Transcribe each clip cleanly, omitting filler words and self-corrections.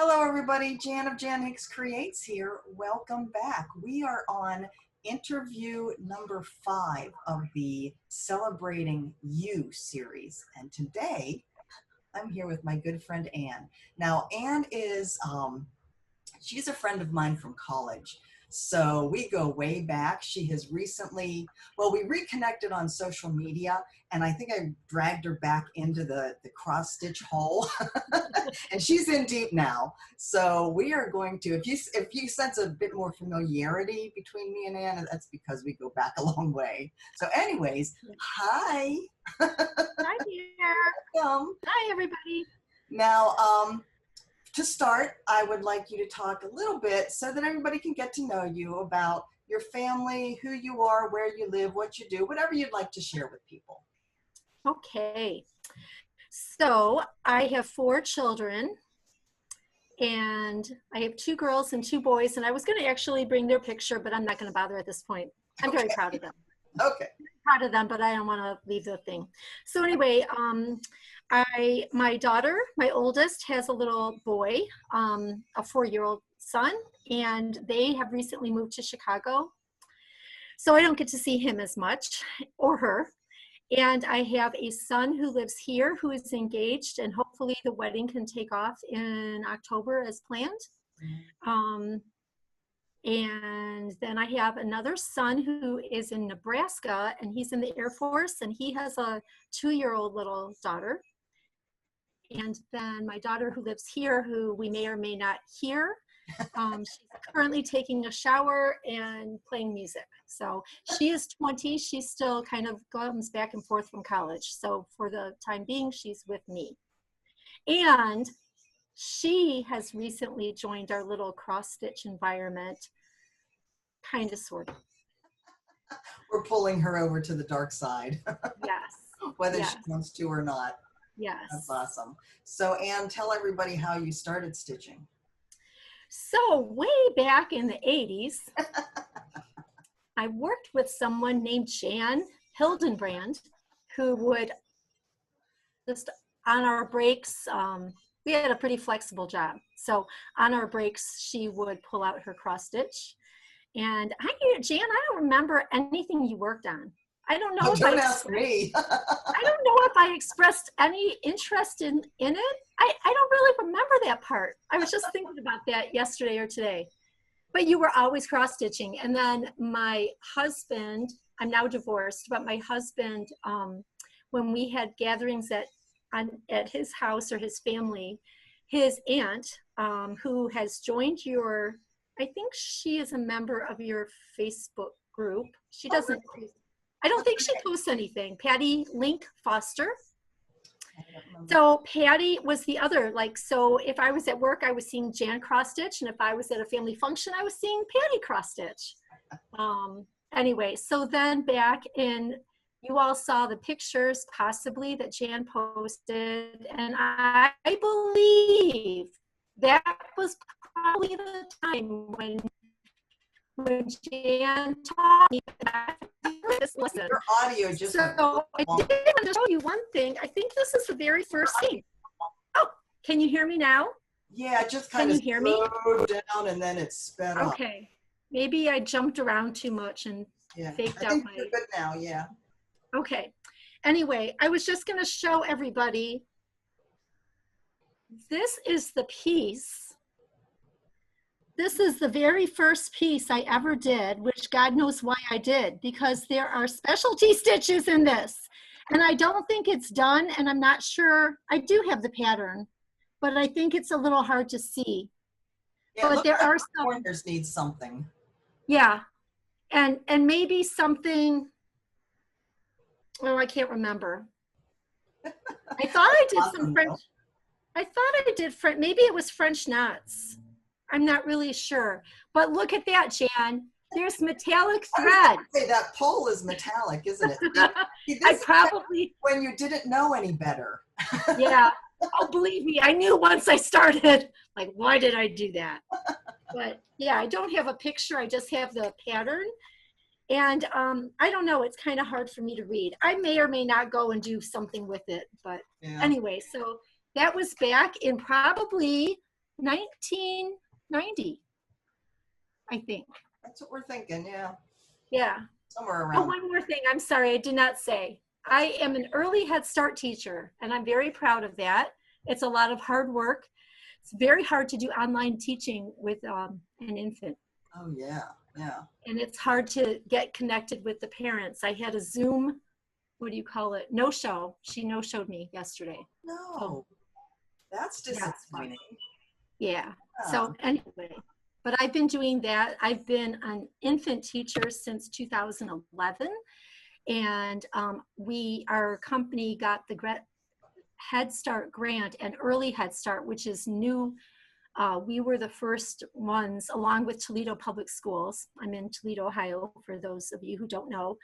Hello, everybody. Jan of Jan Hicks Creates here. Welcome back. We are on interview number 5 of the Celebrating You series. And today I'm here with my good friend Anne. Now, Anne is, she's a friend of mine from college. So we go way back. She has recently, well, we reconnected on social media, and I think I dragged her back into the cross stitch hole. And she's in deep now. So we are going to, if you sense a bit more familiarity between me and Anne, that's because we go back a long way. So anyways, hi. Hi there. Welcome. Hi, everybody. Now, to start, I would like you to talk a little bit so that everybody can get to know you about your family, who you are, where you live, what you do, whatever you'd like to share with people. Okay. So I have 4 children, and I have 2 girls and 2 boys, and I was going to actually bring their picture, but I'm not going to bother at this point. I'm very proud of them. Okay. Proud of them, but I don't want to leave the thing. So anyway, my daughter, my oldest, has a little boy, a 4-year-old son, and they have recently moved to Chicago. So I don't get to see him as much, or her. And I have a son who lives here who is engaged, and hopefully the wedding can take off in October as planned. And then I have another son who is in Nebraska, and he's in the Air Force, and he has a 2-year-old little daughter. And then my daughter who lives here, who we may or may not hear, she's currently taking a shower and playing music. So she is 20. She still kind of comes back and forth from college. So for the time being, she's with me. And she has recently joined our little cross-stitch environment, kind of, sort of. We're pulling her over to the dark side. Yes. Whether yes. she wants to or not. Yes. That's awesome. So Anne, tell everybody how you started stitching. So way back in the 80s, I worked with someone named Jan Hildenbrand, who would just on our breaks, we had a pretty flexible job. So on our breaks, she would pull out her cross stitch. And Jan, I don't remember anything you worked on. I don't know if don't ask me. I don't know if I expressed any interest in it. I don't really remember that part. I was just thinking about that yesterday or today. But you were always cross-stitching. And then my husband, I'm now divorced, but my husband, when we had gatherings at his house or his family, his aunt, who has joined your, I think she is a member of your Facebook group. She doesn't, I don't think she posts anything. Patty Link Foster. So Patty was the other, so if I was at work, I was seeing Jan cross stitch, and if I was at a family function, I was seeing Patty cross stitch. Anyway, so then back in, you all saw the pictures possibly that Jan posted, and I believe that was probably the time when Jan taught me that this lesson. Your audio just so I did want to show you one thing. I think this is the very first thing. Oh, can you hear me now? Yeah, just kind of slowed down and then it sped up. Okay, maybe I jumped around too much and faked out my. You're good now, yeah. Okay. Anyway, I was just going to show everybody. This is the piece. This is the very first piece I ever did, which God knows why I did, because there are specialty stitches in this. And I don't think it's done, and I'm not sure. I do have the pattern, but I think it's a little hard to see. Yeah, but there are some corners need something. Yeah. And maybe something, oh, I can't remember. I thought I did some French. I thought I did French. Maybe it was French knots. I'm not really sure. But look at that, Jan. There's metallic thread. Say that pole is metallic, isn't it? See, I probably when you didn't know any better. Yeah. Oh, believe me, I knew once I started. Like, why did I do that? But yeah, I don't have a picture. I just have the pattern. And I don't know. It's kind of hard for me to read. I may or may not go and do something with it. But anyway, so that was back in probably 1990, I think. That's what we're thinking, yeah. Yeah. Somewhere Oh, around. one more thing. I'm sorry, I did not say. I am an early Head Start teacher, and I'm very proud of that. It's a lot of hard work. It's very hard to do online teaching with an infant. Oh, yeah, yeah. And it's hard to get connected with the parents. I had a Zoom, what do you call it? No show. She no showed me yesterday. So No, that's that's fun. disappointing. Yeah. Yeah. So anyway, but I've been doing that. I've been an infant teacher since 2011. And our company got the Head Start grant and early Head Start, which is new. We were the first ones, along with Toledo Public Schools. I'm in Toledo, Ohio, for those of you who don't know.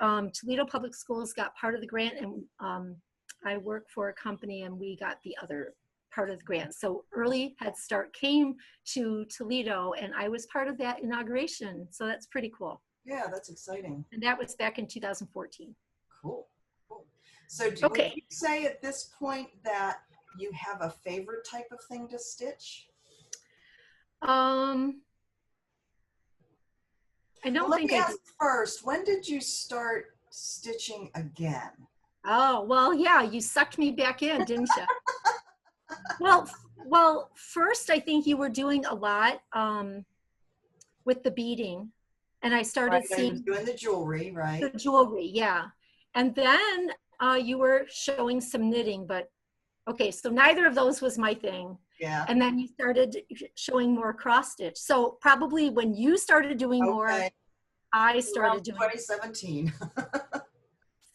Toledo Public Schools got part of the grant, and I work for a company, and we got the other part of the grant. So early Head Start came to Toledo, and I was part of that inauguration. So that's pretty cool. Yeah, that's exciting. And that was back in 2014. Cool. Cool. So would Okay. you say at this point that you have a favorite type of thing to stitch? I don't Let think me I ask do. first, when did you start stitching again? Oh, well, yeah, you sucked me back in, didn't you? Well, first I think you were doing a lot with the beading, and I started Right, I was seeing doing the jewelry, the right? jewelry, yeah. And then you were showing some knitting, but okay, so neither of those was my thing. Yeah. And then you started showing more cross stitch. So probably when you started doing more, Okay. I Around started doing. 2017.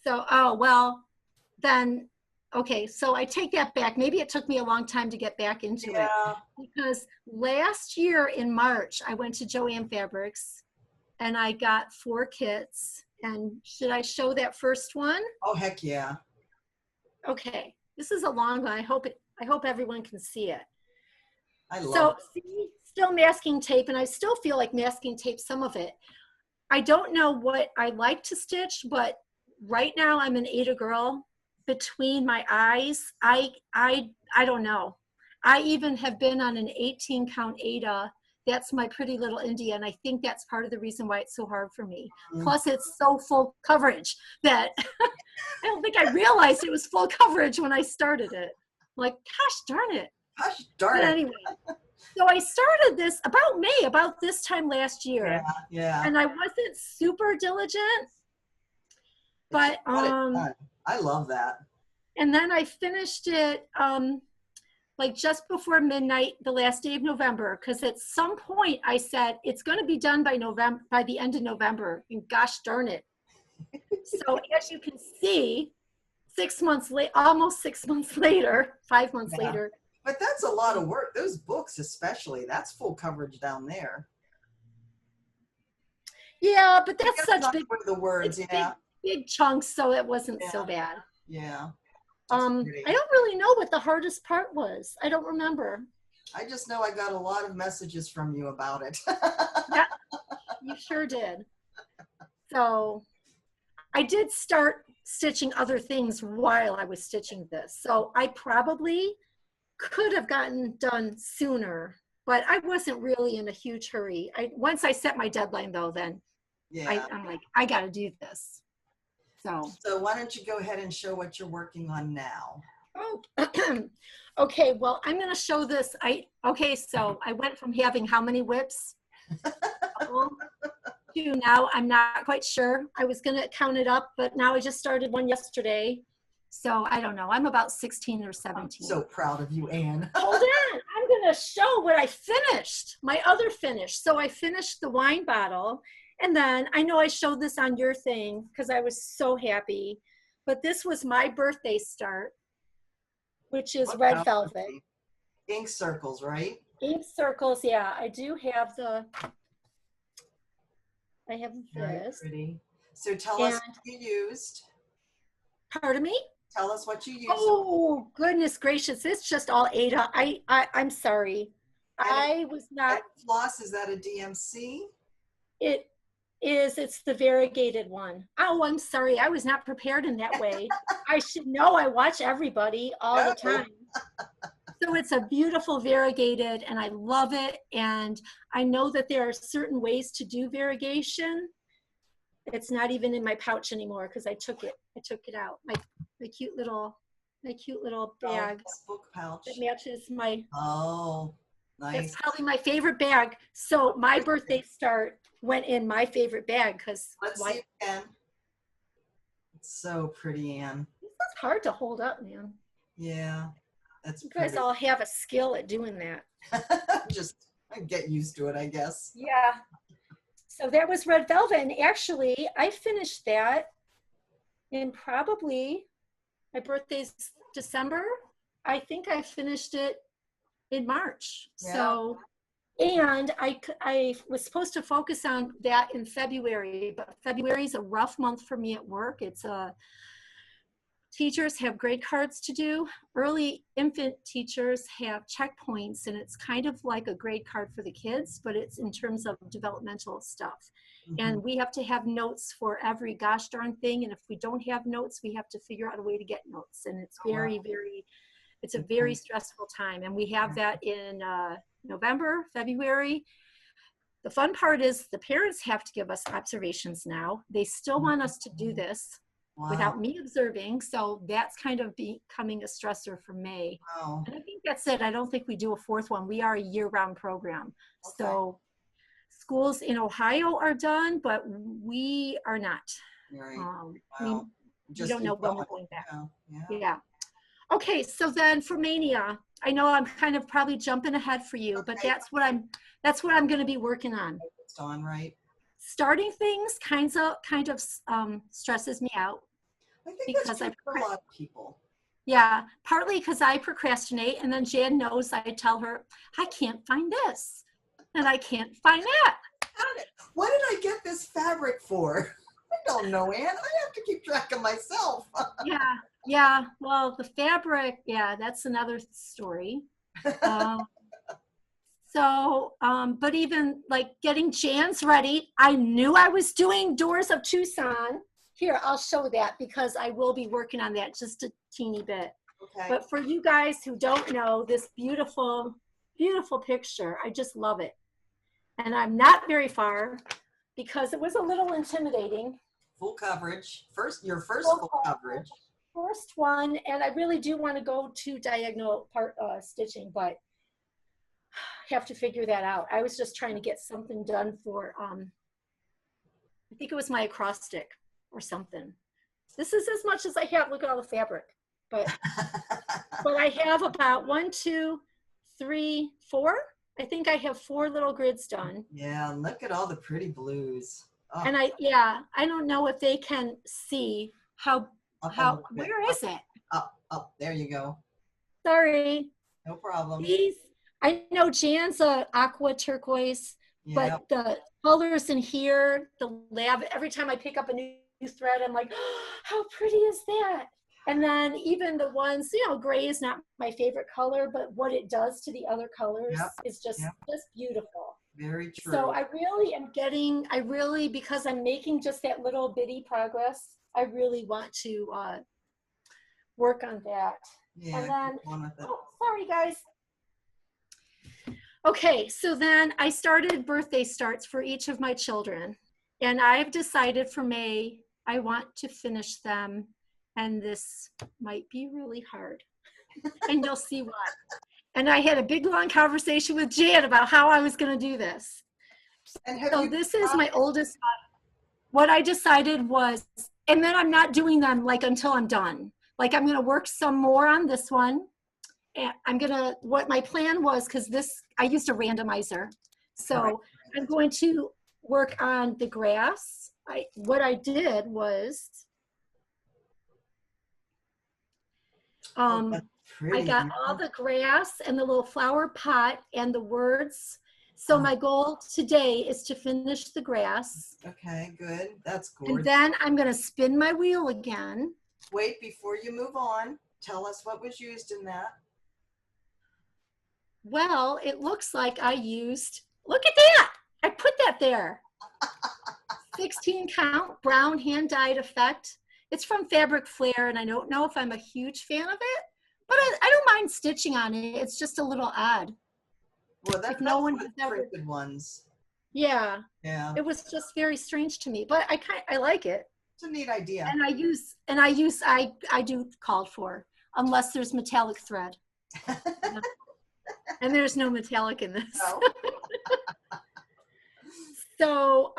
So, oh, well, then, okay, so I take that back. Maybe it took me a long time to get back into it, Yeah. because last year in March, I went to Joann Fabrics and I got 4 kits. And should I show that first one? Oh, heck yeah. Okay, this is a long one. I hope everyone can see it. I love So it. see, still masking tape, and I still feel like masking tape some of it. I don't know what I like to stitch, but right now I'm an Ada girl. Between my eyes, I don't know. I even have been on an 18 count Ada. That's my pretty little India, and I think that's part of the reason why it's so hard for me. Plus, it's so full coverage that I don't think I realized it was full coverage when I started it. Like, gosh darn it. Gosh darn But it. anyway, so I started this about May, about this time last year. Yeah, yeah. And I wasn't super diligent, but I love that. and then I finished it like just before midnight, the last day of November, because at some point I said it's going to be done by November, by the end of November, and gosh darn it. So as you can see, 6 months late, almost 6 months later, 5 months Yeah. later. But that's a lot of work. Those books, especially, that's full coverage down there. Yeah, but I that's guess such not big, for the words, yeah. big chunks, so it wasn't Yeah. so bad. Yeah. I don't really know what the hardest part was. I don't remember. I just know I got a lot of messages from you about it. Yeah, you sure did. So I did start stitching other things while I was stitching this. So I probably could have gotten done sooner, but I wasn't really in a huge hurry. Once I set my deadline though, then Yeah. I'm like, I got to do this. So why don't you go ahead and show what you're working on now? Oh, okay. Well, I'm going to show this. Okay, so I went from having how many whips to now I'm not quite sure. I was going to count it up, but now I just started one yesterday. So I don't know. I'm about 16 or 17. I'm so proud of you, Anne. Hold on. I'm going to show what I finished, my other finish. So I finished the wine bottle. And then I know I showed this on your thing because I was so happy. But this was my birthday start, which is red velvet. Ink circles, right? Ink circles, yeah. I do have I have Very this. pretty. So tell us what you used. Pardon me? Tell us what you used. Oh, goodness gracious. It's just all Ada. I'm sorry. I was not. Floss, is that a DMC? It's the variegated one. Oh, I'm sorry. I was not prepared in that way. I should know. I watch everybody all the time. So it's a beautiful variegated, and I love it. And I know that there are certain ways to do variegation. It's not even in my pouch anymore because I took it out. My cute little bag this book pouch. that matches my. Oh, That's nice. probably my favorite bag. So my birthday start went in my favorite bag because Let's see again. It's so pretty, Anne. It's hard to hold up, man. Yeah, that's You pretty. guys all have a skill at doing that. Just get used to it, I guess. Yeah. So that was red velvet, and actually I finished that in probably, my birthday's December. I think I finished it in March. Yeah. So, and I was supposed to focus on that in February, but February is a rough month for me at work. It's teachers have grade cards to do. Early infant teachers have checkpoints, and it's kind of like a grade card for the kids, but it's in terms of developmental stuff. And we have to have notes for every gosh darn thing. And if we don't have notes, we have to figure out a way to get notes. And it's it's a very stressful time. And we have that in November, February. The fun part is the parents have to give us observations now. They still want us to do this without me observing. So that's kind of becoming a stressor for May. Wow. And I think that's it. I don't think we do a fourth one. We are a year-round program. Okay. So schools in Ohio are done, but we are not. Right. We don't know when we're going back. Yeah. Okay, so then for Mania, I know I'm kind of probably jumping ahead for you, but that's what I'm going to be working on. It's on, right? Starting things kind of stresses me out. I think because that's for a lot of people. Yeah, partly because I procrastinate, and then Jan knows I tell her, I can't find this, and I can't find that. What did I get this fabric for? I don't know, Anne. I have to keep track of myself. Yeah. Well, the fabric, that's another story. But even like getting Jan's ready, I knew I was doing Doors of Tucson. Here, I'll show that because I will be working on that just a teeny bit. Okay. But for you guys who don't know this beautiful, beautiful picture, I just love it. And I'm not very far because it was a little intimidating. Full coverage. Your first full coverage. First one, and I really do want to go to diagonal part stitching, but I have to figure that out. I was just trying to get something done for, I think it was my acrostic or something. This is as much as I have. Look at all the fabric. But I have about 1, 2, 3, 4. I think I have 4 little grids done. Yeah, look at all the pretty blues. Oh. And I don't know if they can see where is it? Up, there you go. Sorry. No problem. These, I know Jan's a aqua turquoise, but the colors in here, the lab, every time I pick up a new thread, I'm like, oh, how pretty is that? And then even the ones, gray is not my favorite color, but what it does to the other colors is just beautiful. Very true. So I really, because I'm making just that little bitty progress, I really want to work on that. Yeah, and then, sorry guys. Okay, so then I started birthday starts for each of my children. And I've decided for May, I want to finish them. And this might be really hard. And you'll see why. And I had a big, long conversation with Jan about how I was going to do this. So this is my oldest one. What I decided was, and then I'm not doing them until I'm done. I'm going to work some more on this one. And what my plan was, because I used a randomizer. So I'm going to work on the grass. What I did was, I got all the grass and the little flower pot and the words. So my goal today is to finish the grass. Okay, good. That's gorgeous. And then I'm going to spin my wheel again. Wait, before you move on, tell us what was used in that. Well, it looks like I used, look at that. I put that there. 16 count brown hand dyed effect. It's from Fabric Flair, and I don't know if I'm a huge fan of it, but I I don't mind stitching on it. It's just a little odd. Well, If that's no one the has ever, printed ones. yeah, Yeah, it was just very strange to me, but I like it. it's a neat idea. And I do called for, unless there's metallic thread. And there's no metallic in this. No. So,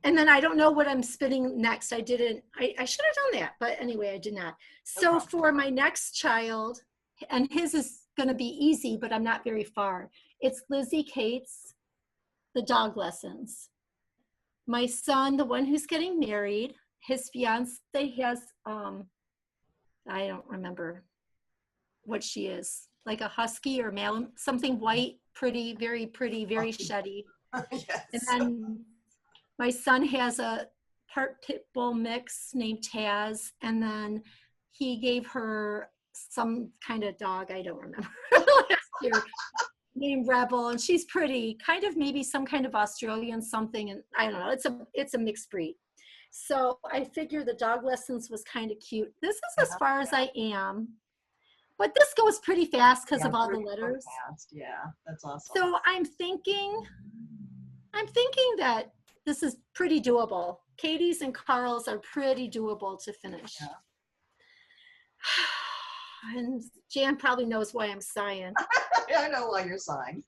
and then I don't know what I'm spinning next. I should have done that, but anyway, I did not. So for my next child, and his is going to be easy, but I'm not very far. It's Lizzie Kate's The Dog Lessons. My son, the one who's getting married, his fiance has, I don't remember what she is, like a husky or male, something white, pretty, very sheddy. Yes. And then my son has a part pit bull mix named Taz, and then he gave her some kind of dog, I don't remember, last year, named Rebel, and she's pretty, kind of maybe some kind of Australian something, and I don't know, it's a mixed breed. So I figure the Dog Lessons was kind of cute. This is as far as I am, but this goes pretty fast because of all the letters. Fast. Yeah, that's awesome. So I'm thinking that this is pretty doable. Katie's and Carl's are pretty doable to finish. Yeah. And Jan probably knows why I'm sighing. I know why you're sighing.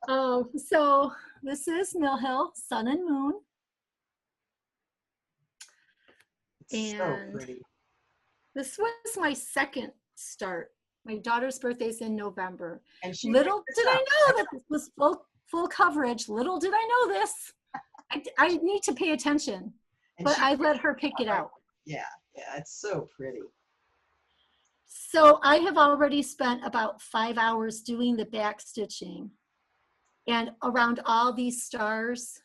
So this is Mill Hill, Sun and Moon. It's so pretty. This was my second start. My daughter's birthday's in November. And little did I know that this was full coverage. Little did I know this. I need to pay attention, but I let her pick it out. Yeah, it's so pretty. So I have already spent about 5 hours doing the back stitching and around all these stars.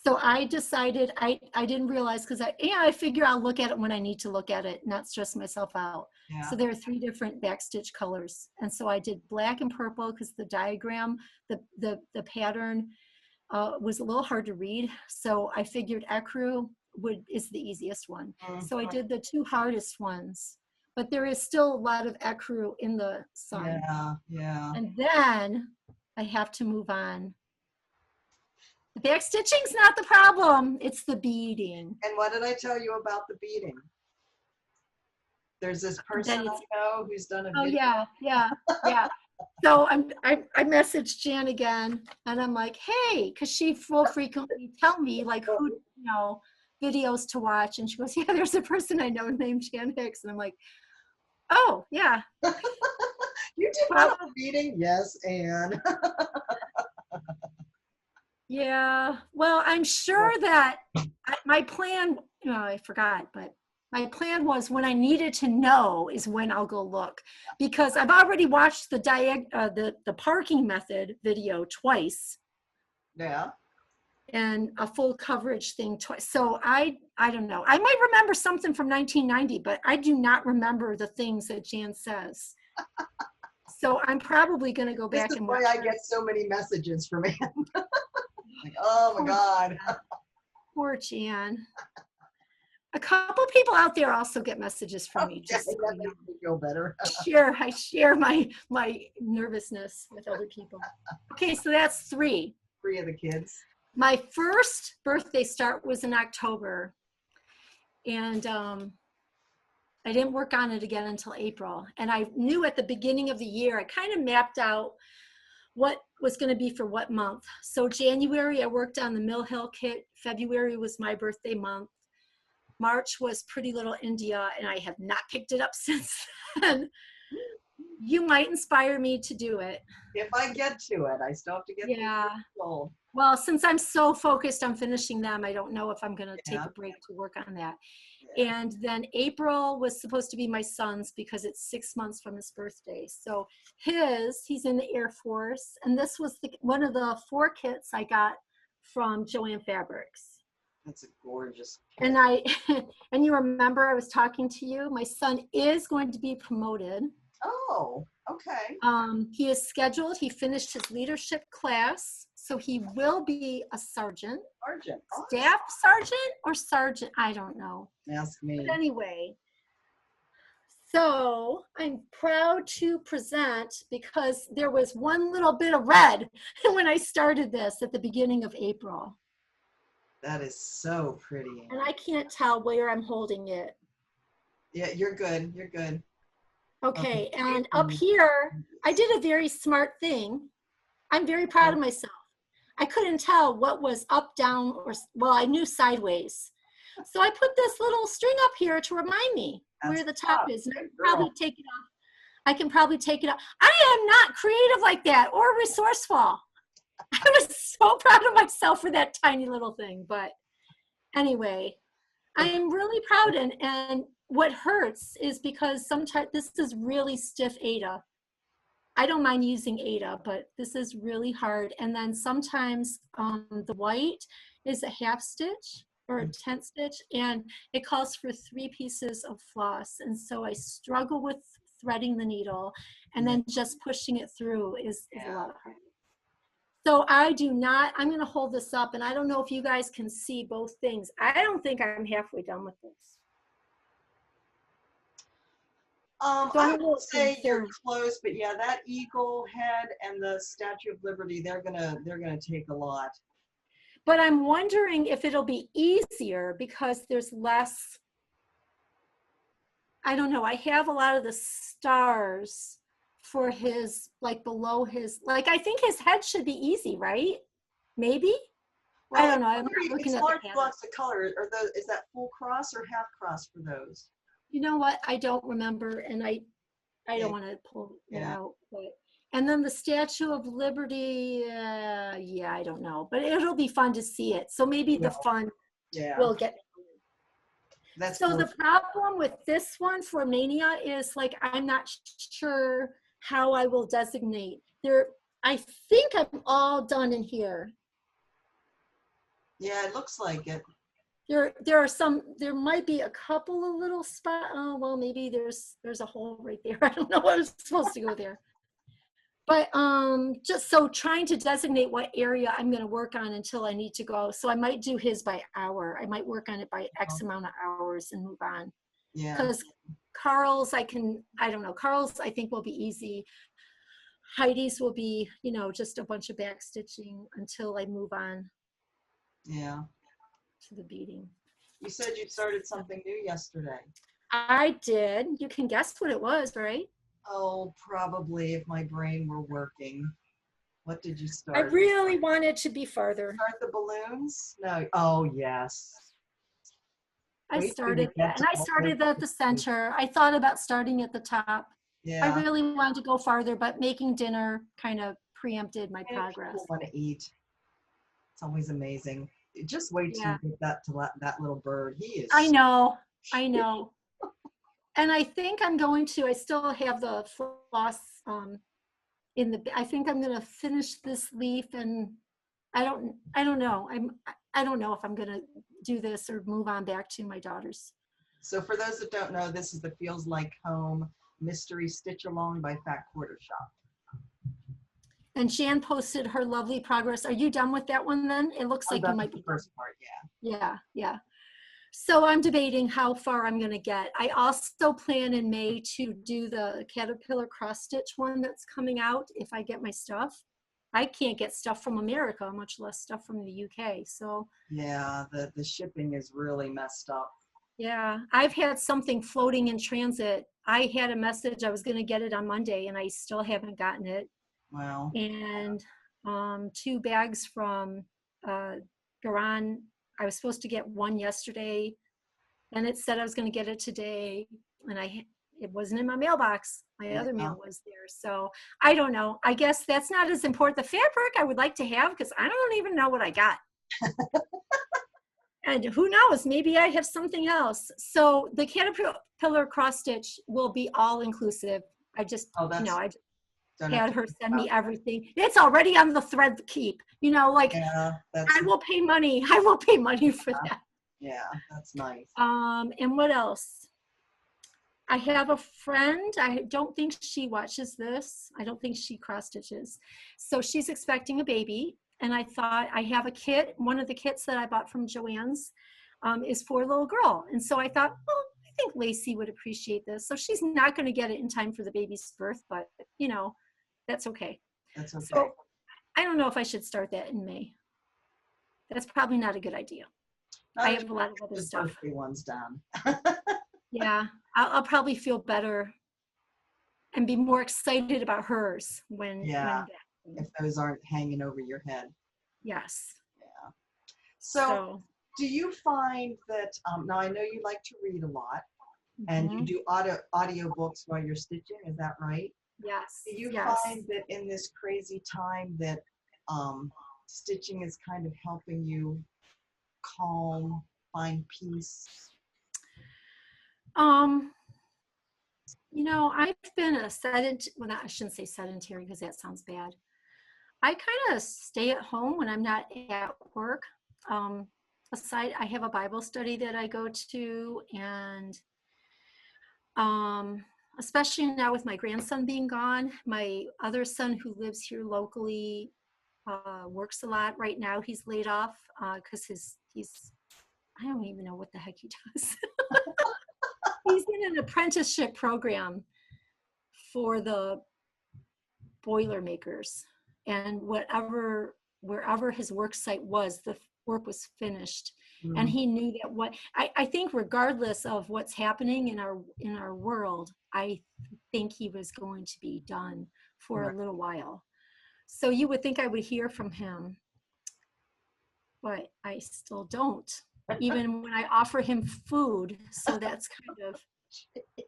So I decided, I didn't realize, because I figure I'll look at it when I need to look at it, not stress myself out. Yeah. So there are 3 different backstitch colors. And so I did black and purple because the diagram, the pattern was a little hard to read. So I figured ecru is the easiest one. So I did the 2 hardest ones, but there is still a lot of ecru in the sun. Yeah. And then I have to move on. The back stitching's not the problem, it's the beading. And what did I tell you about the beading? There's this person I know who's done a video. Oh yeah. So I messaged Jan again, and I'm like, hey, because she will frequently tell me like who, videos to watch, and she goes, yeah, there's a person I know named Jan Hicks, and I'm like, oh yeah. You did not a beading? Yes, Anne. Yeah, well, I'm sure that my plan, I forgot, but my plan was when I needed to know is when I'll go look, because I've already watched the parking method video twice. Yeah. And a full coverage thing twice. So I don't know. I might remember something from 1990, but I do not remember the things that Jan says. So I'm probably going to go back and watch. This is why I get so many messages from Anne. Like, oh my God. Poor Jan. A couple people out there also get messages from me. Just that makes me feel better. I share my nervousness with other people. Okay, so that's 3. 3 of the kids. My first birthday start was in October, and I didn't work on it again until April. And I knew at the beginning of the year, I kind of mapped out what was going to be for what month. So January, I worked on the Mill Hill kit. February was my birthday month. March was Pretty Little India, and I have not picked it up since then. You might inspire me to do it. If I get to it, I still have to get sold. Well, since I'm so focused on finishing them, I don't know if I'm going to take a break to work on that. Yeah. And then April was supposed to be my son's because it's 6 months from his birthday. So he's in the Air Force. And this was one of the 4 kits I got from Joanne Fabrics. That's a gorgeous kit. And and you remember I was talking to you, my son is going to be promoted. Oh, okay. He is scheduled. He finished his leadership class. So he will be a sergeant, Sergeant. staff sergeant or sergeant, I don't know. Ask me. But anyway, so I'm proud to present because there was one little bit of red when I started this at the beginning of April. That is so pretty. And I can't tell where I'm holding it. Yeah, you're good. You're good. Okay, and up here, I did a very smart thing. I'm very proud of myself. I couldn't tell what was up, down, or, well, I knew sideways. So I put this little string up here to remind me where the top is. And I can probably take it off. I can probably take it off. I am not creative like that or resourceful. I was so proud of myself for that tiny little thing. But anyway, I'm really proud. And what hurts is because sometimes this is really stiff Aida. I don't mind using Aida, but this is really hard. And then sometimes the white is a half stitch or a 10th stitch, and it calls for 3 pieces of floss. And so I struggle with threading the needle, and then just pushing it through is a lot harder. So I do not, I'm gonna hold this up, and I don't know if you guys can see both things. I don't think I'm halfway done with this. I would say you're close, but yeah, that eagle head and the Statue of Liberty, they're gonna take a lot. But I'm wondering if it'll be easier because there's less, I don't know, I have a lot of the stars for his, like below his, like I think his head should be easy, right? Maybe? Well, I don't know. I'm not looking at large the blocks of color. Are those, is that full cross or half cross for those? You know what? I don't remember, and I don't want to pull it out. But, and then the Statue of Liberty, yeah, I don't know. But it'll be fun to see it. So maybe the fun will get. That's so the problem with this one for Mania is like I'm not sure how I will designate. I think I'm all done in here. Yeah, it looks like it. There are some, there might be a couple of little spots. Oh, well, maybe there's a hole right there. I don't know what is supposed to go there. But just so trying to designate what area I'm going to work on until I need to go. So I might do his by hour. I might work on it by X amount of hours and move on. Yeah. Because Carl's, I don't know. Carl's, I think will be easy. Heidi's will be, you know, just a bunch of back stitching until I move on. Yeah. To the beading. You said you started something new yesterday. I did. You can guess what it was, right? Oh, probably if my brain were working. What did you start? I really wanted to be farther. Start the balloons? No. Oh, yes. I started that, and I started at the center. I thought about starting at the top. Yeah. I really wanted to go farther, but making dinner kind of preempted my progress. People want to eat. It's always amazing. Just wait till you get that to that little bird. He is. I know. And I think I'm going to. I still have the floss in the. I think I'm going to finish this leaf, and I don't know. I don't know if I'm going to do this or move on back to my daughter's. So for those that don't know, this is the Feels Like Home Mystery Stitch Along by Fat Quarter Shop. And Jan posted her lovely progress. Are you done with that one then? It looks like you might be. The first part, yeah. So I'm debating how far I'm going to get. I also plan in May to do the Caterpillar cross stitch one that's coming out if I get my stuff. I can't get stuff from America, much less stuff from the UK. So yeah, the shipping is really messed up. Yeah, I've had something floating in transit. I had a message I was going to get it on Monday, and I still haven't gotten it. Wow. And 2 bags from Garan. I was supposed to get one yesterday, and it said I was going to get it today, and it wasn't in my mailbox. My other mail was there. So I don't know. I guess that's not as important. The fabric I would like to have because I don't even know what I got. And who knows, maybe I have something else. So the Caterpillar cross stitch will be all inclusive. I just, I just had her send me everything. It's already on the thread keep, like I will pay money. I will pay money for that. Yeah, that's nice. And what else? I have a friend. I don't think she watches this. I don't think she cross stitches. So she's expecting a baby. and I thought, I have a kit. One of the kits that I bought from Joann's is for a little girl. And so I thought, well, I think Lacey would appreciate this. So she's not going to get it in time for the baby's birth, but you know, that's okay. That's okay. So I don't know if I should start that in May. That's probably not a good idea. I have a lot of other stuff. Birthday one's done. Yeah, I'll probably feel better and be more excited about hers when if those aren't hanging over your head. Yes. Yeah. So do you find that, now I know you like to read a lot, and you do audio books while you're stitching, is that right? Yes. Do you find that in this crazy time that stitching is kind of helping you calm, find peace? You know, I've been a well, I shouldn't say sedentary because that sounds bad. I kind of stay at home when I'm not at work. Aside, I have a Bible study that I go to, and especially now with my grandson being gone, my other son who lives here locally works a lot right now. He's laid off because he's I don't even know what the heck he does. He's in an apprenticeship program for the Boilermakers, and wherever his work site was, the work was finished. And he knew that I think regardless of what's happening in our world, I think he was going to be done for a little while. So you would think I would hear from him, but I still don't, even when I offer him food. So that's kind of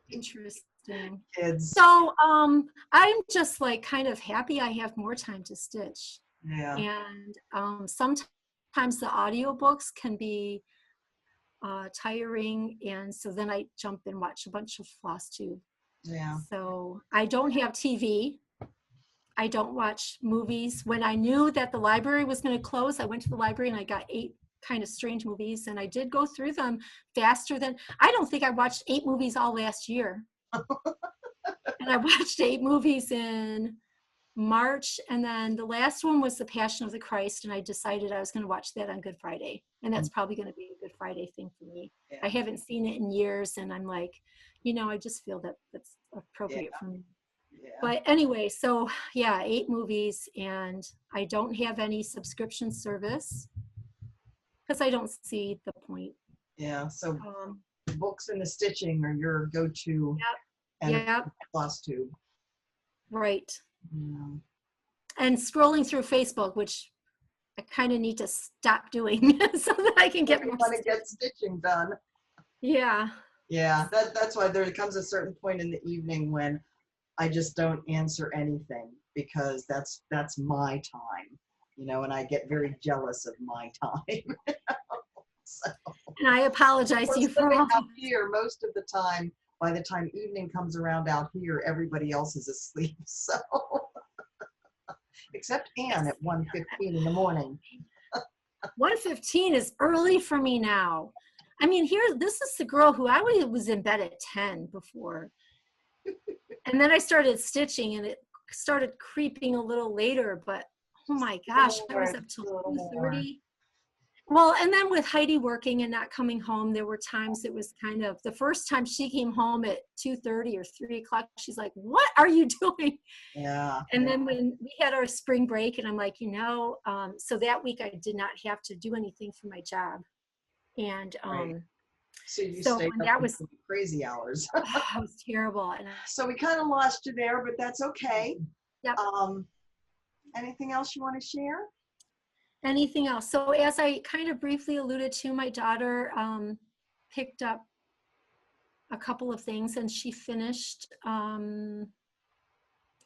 interesting. Kids. So I'm just like kind of happy I have more time to stitch. Yeah. And sometimes the audiobooks can be tiring, and so then I jump and watch a bunch of floss tube. Yeah. So I don't have TV. I don't watch movies. When I knew that the library was going to close, I went to the library and I got 8 kind of strange movies, and I did go through them faster than, I don't think I watched 8 movies all last year. And I watched 8 movies in March, and then the last one was The Passion of the Christ, and I decided I was going to watch that on Good Friday, and that's probably going to be a Good Friday thing for me. I haven't seen it in years, and I'm like, you know, I just feel that that's appropriate for me. But anyway, so yeah, 8 movies, and I don't have any subscription service because I don't see the point. Yeah, so the books and the stitching are your go-to. Yep. Floss tube. Right. Yeah. And scrolling through Facebook, which I kind of need to stop doing so that I can get more. Want to get stitching done. Yeah. Yeah, that's why there comes a certain point in the evening when I just don't answer anything, because that's my time, you know, and I get very jealous of my time. So, and I apologize to you for all. Out here, most of the time, by the time evening comes around out here, everybody else is asleep. So, except Ann at 1:15 in the morning. 1:15 is early for me now. I mean, this is the girl who I was in bed at 10 before. And then I started stitching, and it started creeping a little later, but oh my gosh, I was up till 2:30. Well, and then with Heidi working and not coming home, there were times it was kind of, the first time she came home at 2:30 or 3 o'clock, she's like, what are you doing? Yeah. And then when we had our spring break, and I'm like, you know, so that week I did not have to do anything for my job. And so you stayed up that was crazy hours. It was terrible. And so we kind of lost you there, but that's okay. Yep. Anything else you want to share? Anything else? So as I kind of briefly alluded to, my daughter picked up a couple of things, and she finished a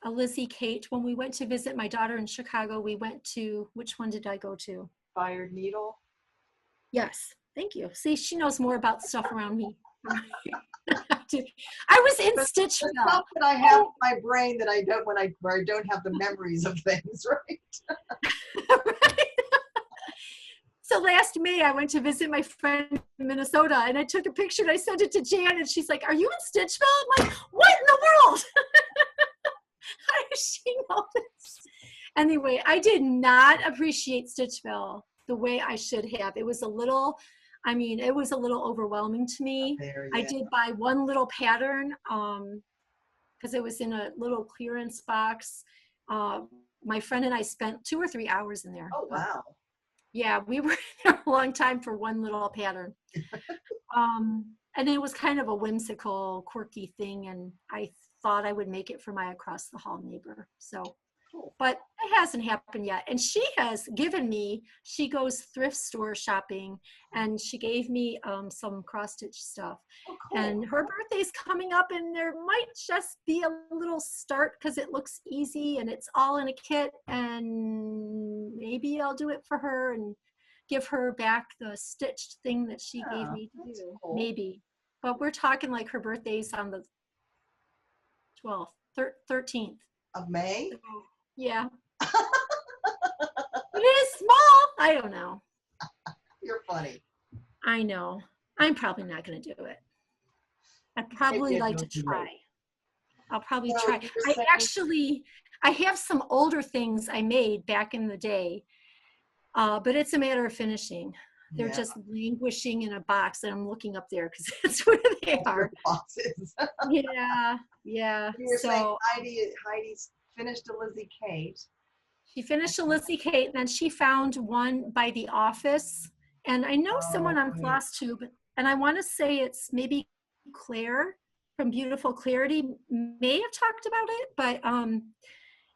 Lizzie Kate. When we went to visit my daughter in Chicago, we went to, which one did I go to? Fired Needle. Yes. Thank you. See, she knows more about stuff around me. I was in Stitchville. The stuff that I have in my brain that I don't, where I don't have the memories of things, right? Right. So last May, I went to visit my friend in Minnesota, and I took a picture and I sent it to Jan, and she's like, are you in Stitchville? I'm like, what in the world? How does she know this? Anyway, I did not appreciate Stitchville the way I should have. It was a little, I mean, it was a little overwhelming to me. There, I yeah. did buy one little pattern because it was in a little clearance box. My friend and I spent 2 or 3 hours in there. Oh, wow. Yeah, we were there a long time for one little pattern. And it was kind of a whimsical, quirky thing, and I thought I would make it for my across the hall neighbor. So, Cool. but it hasn't happened yet. And she has given me, she goes thrift store shopping, and she gave me some cross stitch stuff. Oh, cool. And her birthday's coming up, and there might just be a little start because it looks easy and it's all in a kit, and maybe I'll do it for her and give her back the stitched thing that she gave me to do. Cool. Maybe. But we're talking like her birthday's on the 12th, 13th. Of May? So, yeah. It is small. I don't know. You're funny. I know. I'm probably not going to do it. I'd probably like to try. I'll probably try. I have some older things I made back in the day, but it's a matter of finishing. They're just languishing in a box, and I'm looking up there because that's where they are. Boxes. Yeah, yeah. You were saying Heidi's finished a Lizzie Kate. She finished a Lizzie Kate, and then she found one by the office. And I know someone on FlossTube, and I want to say it's maybe Claire from Beautiful Clarity may have talked about it, but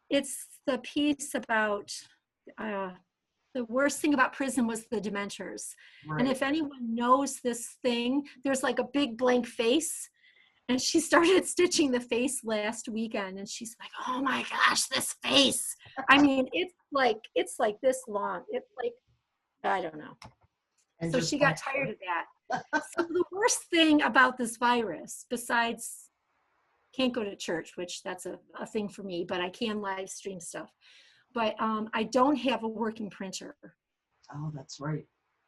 it's the piece about the worst thing about prison was the Dementors. Right. And if anyone knows this thing, there's like a big blank face. And she started stitching the face last weekend, and she's like, "Oh my gosh, this face!" I mean, it's like this long. It's like, I don't know. And so she got tired of that. So the worst thing about this virus, besides can't go to church, which that's a thing for me, but I can live stream stuff. But I don't have a working printer. Oh, that's right.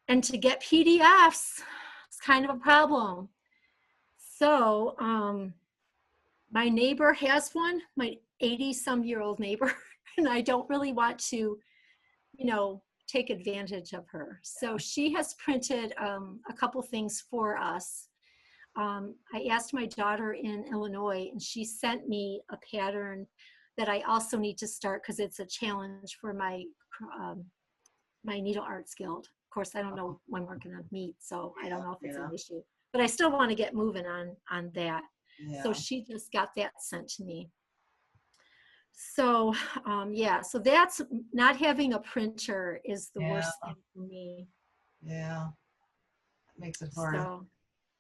And to get PDFs, it's kind of a problem. So my neighbor has one, my 80-some-year-old neighbor, and I don't really want to, take advantage of her. So she has printed a couple things for us. I asked my daughter in Illinois, and she sent me a pattern that I also need to start because it's a challenge for my my Needle Arts Guild. Of course, I don't know when we're going to meet, so I don't know if it's an issue. But I still want to get moving on that. Yeah. So she just got that sent to me. So so that's not having a printer is the worst thing for me. Yeah, that makes it hard. So,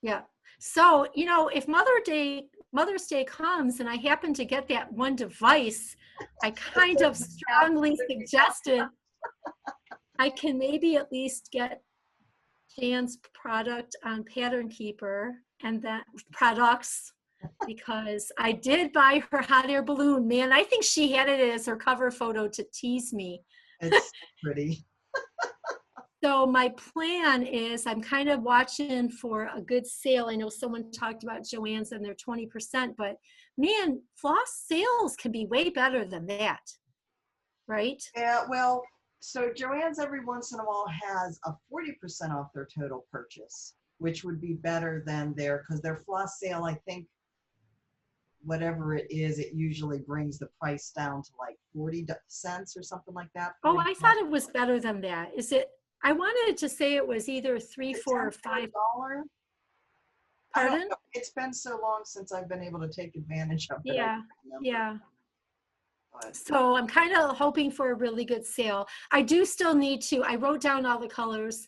yeah. So, if Mother's Day comes and I happen to get that one device, I kind of strongly suggested I can maybe at least get Jan's product on Pattern Keeper and that products, because I did buy her hot air balloon. Man, I think she had it as her cover photo to tease me. It's pretty. So my plan is I'm kind of watching for a good sale. I know someone talked about Joann's and their 20%, but man, floss sales can be way better than that, right? Yeah, well, so Joann's every once in a while has a 40% off their total purchase, which would be better than because their floss sale, I think, whatever it is, it usually brings the price down to like 40 cents or something like that. Oh, I thought it was better than that. Is it? I wanted to say it was either $3, $4, or $5. Pardon? It's been so long since I've been able to take advantage of it. Yeah. So I'm kind of hoping for a really good sale. I do still need to, I wrote down all the colors,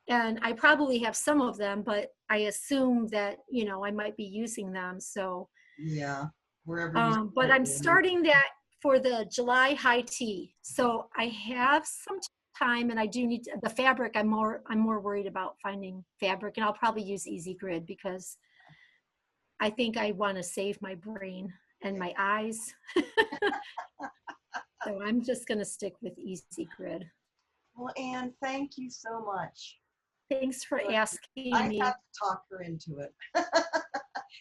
and I probably have some of them, but I assume that, I might be using them. So yeah, wherever. But I'm starting that for the July high tea. So I have some time, and I do need the fabric. I'm more worried about finding fabric, and I'll probably use Easy Grid because I think I want to save my brain and my eyes. So I'm just going to stick with Easy Grid. Well, Anne, thank you so much. Thanks for asking me. I have to talk her into it.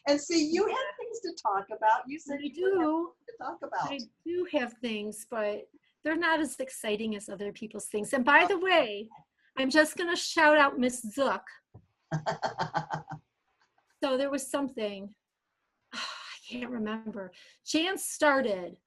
And see, you have things to talk about. You said you do have to talk about. I do have things, but they're not as exciting as other people's things. And by the way, I'm just going to shout out Miss Zook. So there was something, I can't remember. Jan started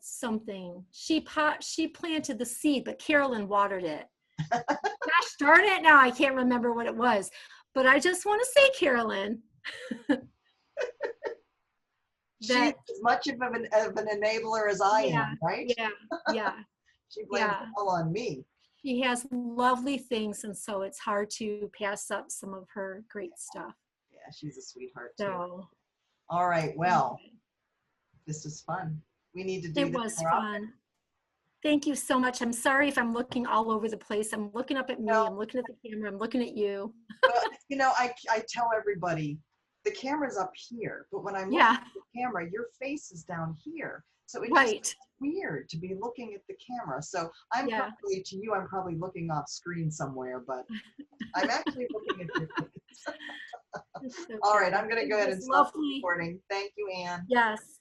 something. She planted the seed, but Carolyn watered it. Gosh darn it, now I can't remember what it was. But I just want to say, Carolyn, She's as much of an enabler as I am, right? Yeah. She blames it all on me. She has lovely things, and so it's hard to pass up some of her great stuff. Yeah, she's a sweetheart too. So, all right, well, this is fun. We need to do this. It was fun. Thank you so much. I'm sorry if I'm looking all over the place. I'm looking up at me. I'm looking at the camera. I'm looking at you. Well, you know, I tell everybody, the camera's up here, but when I'm looking at the camera, your face is down here. So it's weird to be looking at the camera. So I'm probably, to you, I'm probably looking off screen somewhere, but I'm actually looking at your face. All right, I'm going to go ahead and stop the recording. Thank you, Anne. Yes.